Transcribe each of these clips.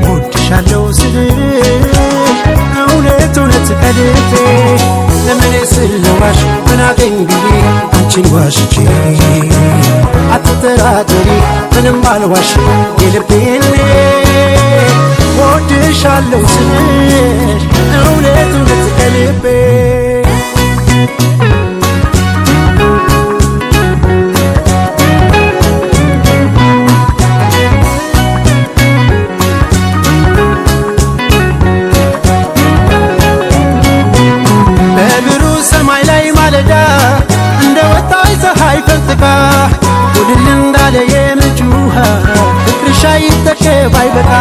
ወድሻለሁ ስልሽ እውነት እውነት ከልቤ ለምን ስለዋሽ ምን አገኝ ብዬ አንቺን ዋሽቼ አትጠራጠሪ ምንም አልዋሽ የልቤን ወድሻለሁ ስልሽ እውነት እውነት ከልቤ ፈንጥቃ ውድል እንዳለ የምንጭ ውሃ ፍቅርሽ አይጠገብ አይበቃ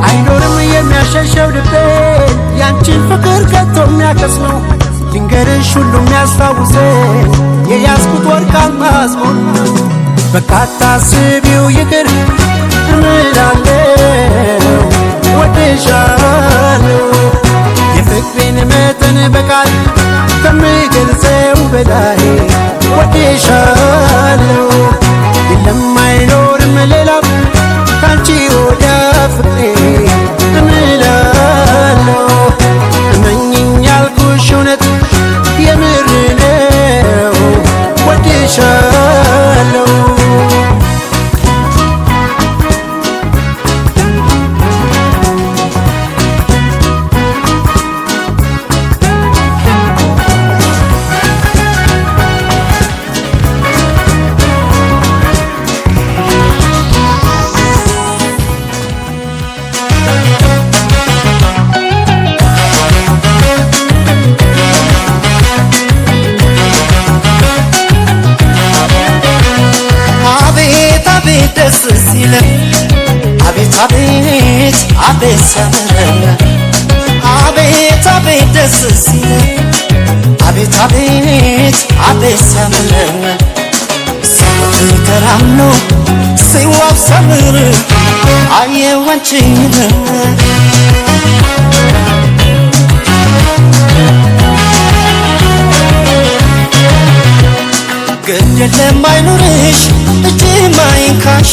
አይኖርም የሚያሸሸው ልቤ ያንቺን ፍቅር ከቶ የሚያከስመው ድንገርሽ ሁሉም የሚያስታውሰ የያዝኩት ወርቃማ አዝሞ በቃ አታስቢው ይቅር እምላለሁ ወድሻለሁ የፍቅሬን መጠን በቃል ከምገልጸው በላይ ወድሻለሁ የለም አይኖርም ሌላ ካንቺ ወዲያ ፍቅሬ እምላለሁ እመኝኝ ያልኩሽ እውነት የምር ነው ወድሻለሁ አቤት አቤት አቤት ሰመረ አቤት አቤት ደስ ሲል አቤት አቤት አቤት ሰመረ ተራምኖ ሲዋብ ሰምር አየሁ አንቺን ግድ የለም አይኑርሽ እጅ ማይንካሽ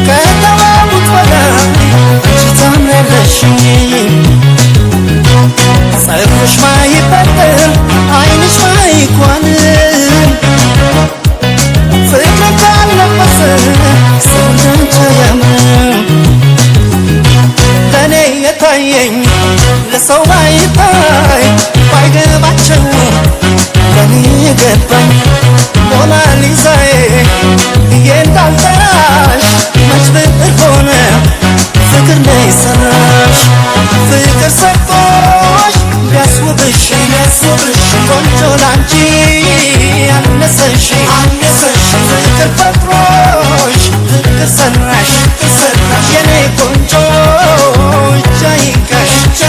ከተዋቡት በላይ አንቺ ታምሪያለሽ ፀጉርሽ ማይበጠር አይንሽ ማይኳን ፍቅር ካለበሰ ሰው እንዳንቺ አያምርም ለእኔ የታየኝ ለሰው ባይታይ ባይገባቸው ለኔ ገባኝ ሞናሊዛዬ ብዬ እንዳልጠራሽ መች ብዕር ሆነ ፍቅር ነው የሰራሽ ፍቅር ሰጥቶሽ ሊያስውብሽ ቆንጆ ላንቺ አነሰሽ ፍቅር ፈጥሮሽ ፍቅር ሰራሽ የኔ ቆንጆ እጅ አይንካሽ እጅ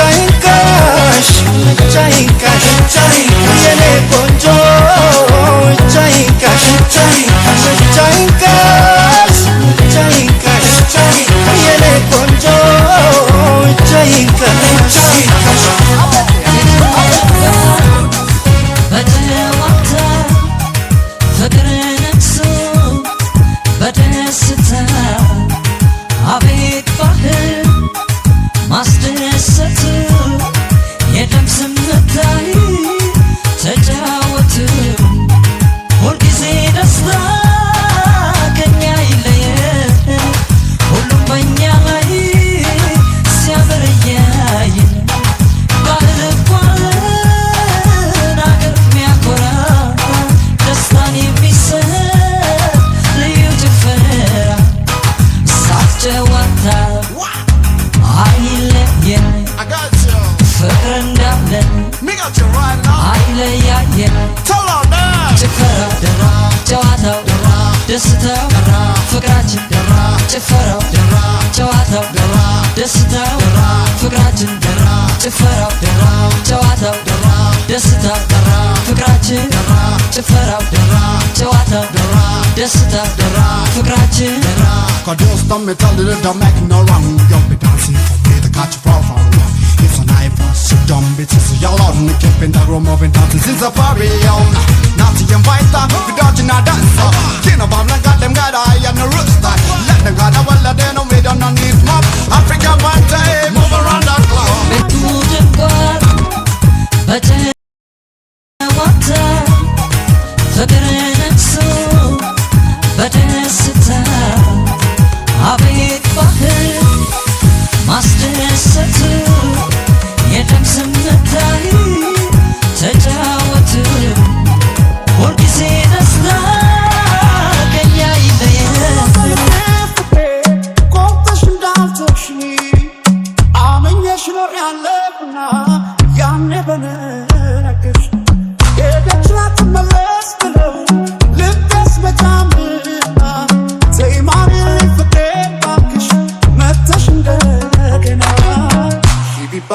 አይንካሽ እጅ አይንካሽ የኔ ቆንጆ እጅ አይንካሽ እጅ አይንካሽ የኔ ቆንጆ እጅ አይንካሽ በደዋታ ፍቅር ነግሶ በደስታ አቤት ባህል ማስደሰት የደም ስሜታይ ተጫወቱ ሁልጊዜ ደስታ ከኛ ይለየን ሁሉም በኛ ላይ ሲያምር እያየን ባህል እንኳን አገር የሚያኮራ ደስታን የሚሰጥ ልዩ ጭፈራ ሳቅ ጨዋታ አይለየን ፍቅር እንዳለን አይለያየን ጭፈራው ደራ ጨዋታው ደስታው ፍቅራችን ጭፈራው ጨዋታው ደስታው ፍቅራችን ጭፈራው ጨዋታው ደስታው ፍቅራችን ጭፈራው ጨዋታው ደስታው ፍቅራችን Cause don't me tell you don't make no wrong. You'll be dancing for me to catch a profile. It's a night for sit down bitches. Y'all on the keeping the room moving dancing since a party on. Not to invite them, we don't you not dance. Can't about like got them got I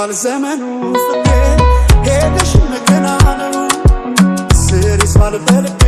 አልፏል ዘመኑ ፍቅሬ ሄደሽ መገና ነው ስሪስ ባልፈልግ